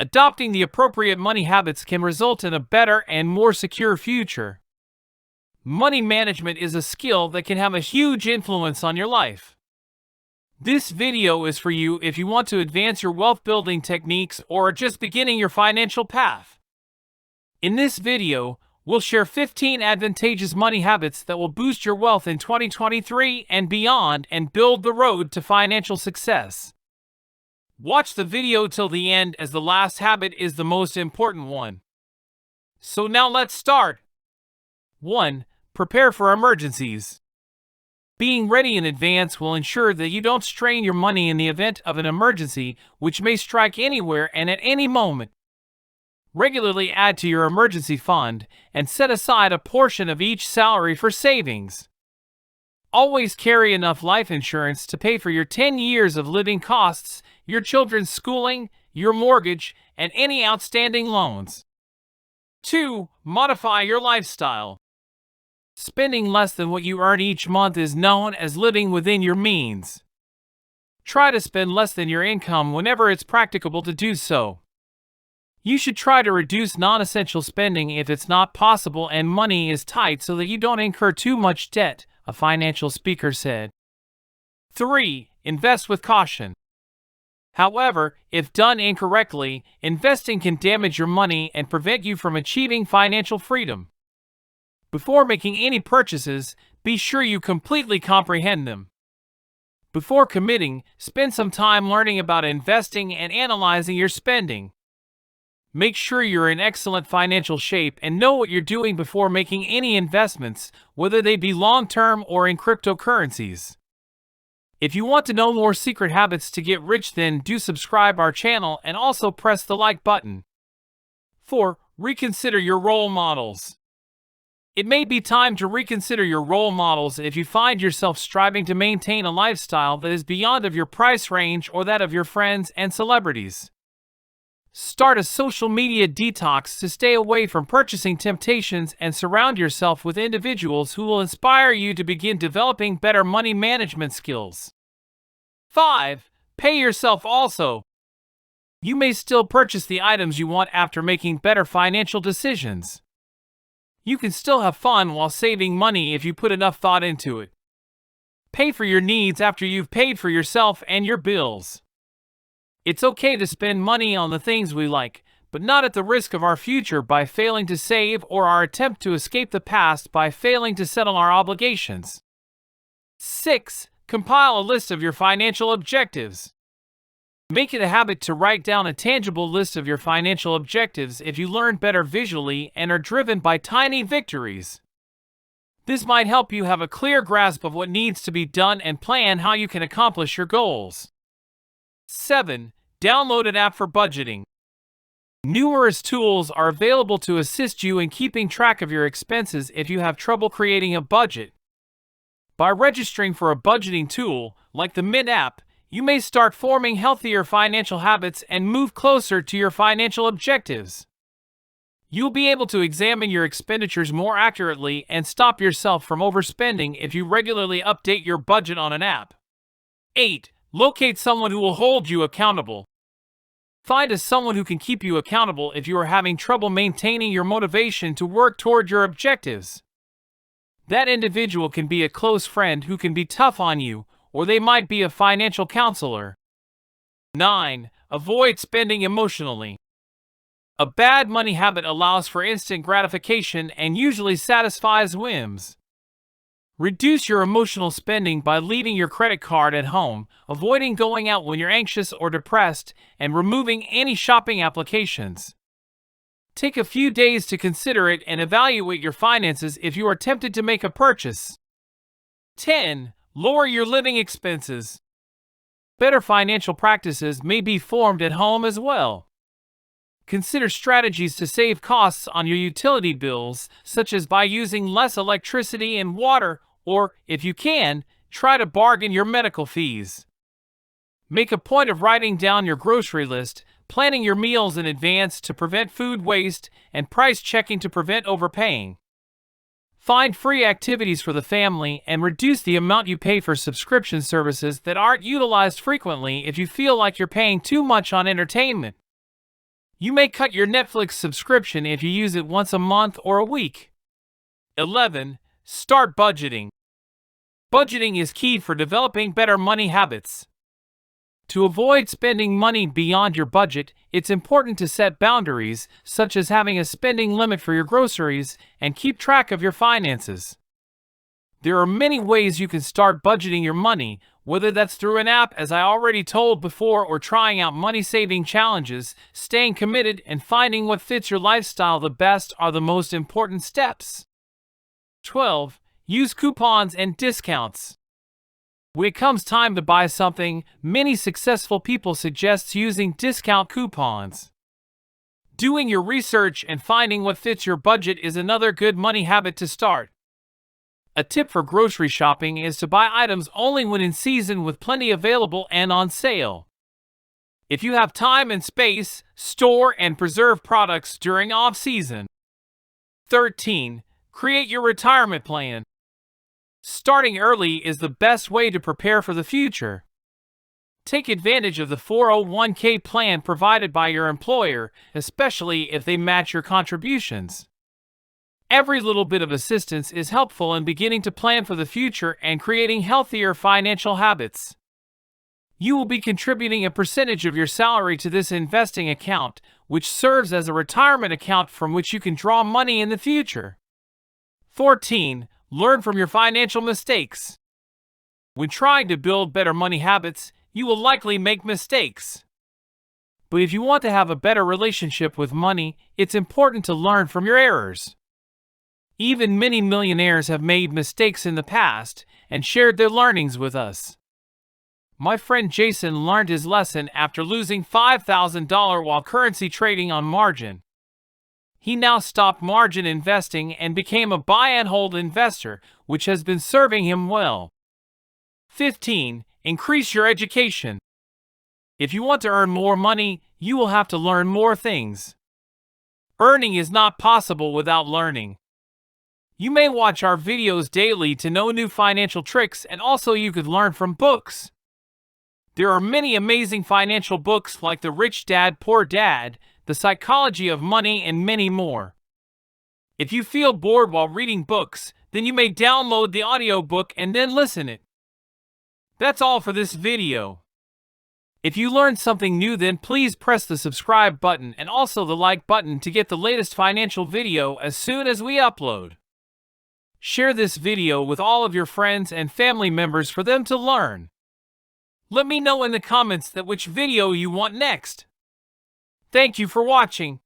Adopting the appropriate money habits can result in a better and more secure future. Money management is a skill that can have a huge influence on your life. This video is for you if you want to advance your wealth building techniques or are just beginning your financial path. In this video, we'll share 15 advantageous money habits that will boost your wealth in 2023 and beyond and build the road to financial success. Watch the video till the end, as the last habit is the most important one. So now let's start. 1. Prepare for emergencies. Being ready in advance will ensure that you don't strain your money in the event of an emergency, which may strike anywhere and at any moment. Regularly add to your emergency fund and set aside a portion of each salary for savings. Always carry enough life insurance to pay for your 10 years of living costs, your children's schooling, your mortgage, and any outstanding loans. 2. Modify your lifestyle. Spending less than what you earn each month is known as living within your means. Try to spend less than your income whenever it's practicable to do so. You should try to reduce non-essential spending if it's not possible and money is tight so that you don't incur too much debt, a financial speaker said. 3. Invest with caution. However, if done incorrectly, investing can damage your money and prevent you from achieving financial freedom. Before making any purchases, be sure you completely comprehend them. Before committing, spend some time learning about investing and analyzing your spending. Make sure you're in excellent financial shape and know what you're doing before making any investments, whether they be long-term or in cryptocurrencies. If you want to know more secret habits to get rich, then do subscribe our channel and also press the like button. 4. Reconsider your role models. It may be time to reconsider your role models if you find yourself striving to maintain a lifestyle that is beyond of your price range or that of your friends and celebrities. Start a social media detox to stay away from purchasing temptations and surround yourself with individuals who will inspire you to begin developing better money management skills. 5. Pay yourself also. You may still purchase the items you want after making better financial decisions. You can still have fun while saving money if you put enough thought into it. Pay for your needs after you've paid for yourself and your bills. It's okay to spend money on the things we like, but not at the risk of our future by failing to save or our attempt to escape the past by failing to settle our obligations. 6. Compile a list of your financial objectives. Make it a habit to write down a tangible list of your financial objectives if you learn better visually and are driven by tiny victories. This might help you have a clear grasp of what needs to be done and plan how you can accomplish your goals. 7. Download an app for budgeting. Numerous tools are available to assist you in keeping track of your expenses if you have trouble creating a budget. By registering for a budgeting tool, like the Mint app, you may start forming healthier financial habits and move closer to your financial objectives. You'll be able to examine your expenditures more accurately and stop yourself from overspending if you regularly update your budget on an app. 8. Locate someone who will hold you accountable. Find someone who can keep you accountable if you are having trouble maintaining your motivation to work toward your objectives. That individual can be a close friend who can be tough on you, or they might be a financial counselor. 9. Avoid spending emotionally. A bad money habit allows for instant gratification and usually satisfies whims. Reduce your emotional spending by leaving your credit card at home, avoiding going out when you're anxious or depressed, and removing any shopping applications. Take a few days to consider it and evaluate your finances if you are tempted to make a purchase. 10. Lower your living expenses. Better financial practices may be formed at home as well. Consider strategies to save costs on your utility bills, such as by using less electricity and water, or, if you can, try to bargain your medical fees. Make a point of writing down your grocery list, planning your meals in advance to prevent food waste, and price checking to prevent overpaying. Find free activities for the family and reduce the amount you pay for subscription services that aren't utilized frequently if you feel like you're paying too much on entertainment. You may cut your Netflix subscription if you use it once a month or a week. 11. Start budgeting. Budgeting is key for developing better money habits. To avoid spending money beyond your budget, it's important to set boundaries, such as having a spending limit for your groceries, and keep track of your finances. There are many ways you can start budgeting your money, whether that's through an app, as I already told before, or trying out money-saving challenges. Staying committed and finding what fits your lifestyle the best are the most important steps. 12. Use coupons and discounts. When it comes time to buy something, many successful people suggest using discount coupons. Doing your research and finding what fits your budget is another good money habit to start. A tip for grocery shopping is to buy items only when in season, with plenty available and on sale. If you have time and space, store and preserve products during off-season. 13. Create your retirement plan. Starting early is the best way to prepare for the future. Take advantage of the 401k plan provided by your employer, especially if they match your contributions. Every little bit of assistance is helpful in beginning to plan for the future and creating healthier financial habits. You will be contributing a percentage of your salary to this investing account, which serves as a retirement account from which you can draw money in the future. 14. Learn from your financial mistakes. When trying to build better money habits, you will likely make mistakes. But if you want to have a better relationship with money, it's important to learn from your errors. Even many millionaires have made mistakes in the past and shared their learnings with us. My friend Jason learned his lesson after losing $5,000 while currency trading on margin. He now stopped margin investing and became a buy and hold investor, which has been serving him well. 15. Increase your education. If you want to earn more money, you will have to learn more things. Earning is not possible without learning. You may watch our videos daily to know new financial tricks, and also you could learn from books. There are many amazing financial books like The Rich Dad, Poor Dad, The Psychology of Money, and many more. If you feel bored while reading books, then you may download the audiobook and then listen it. That's all for this video. If you learned something new, then please press the subscribe button and also the like button to get the latest financial video as soon as we upload. Share this video with all of your friends and family members for them to learn. Let me know in the comments which video you want next. Thank you for watching.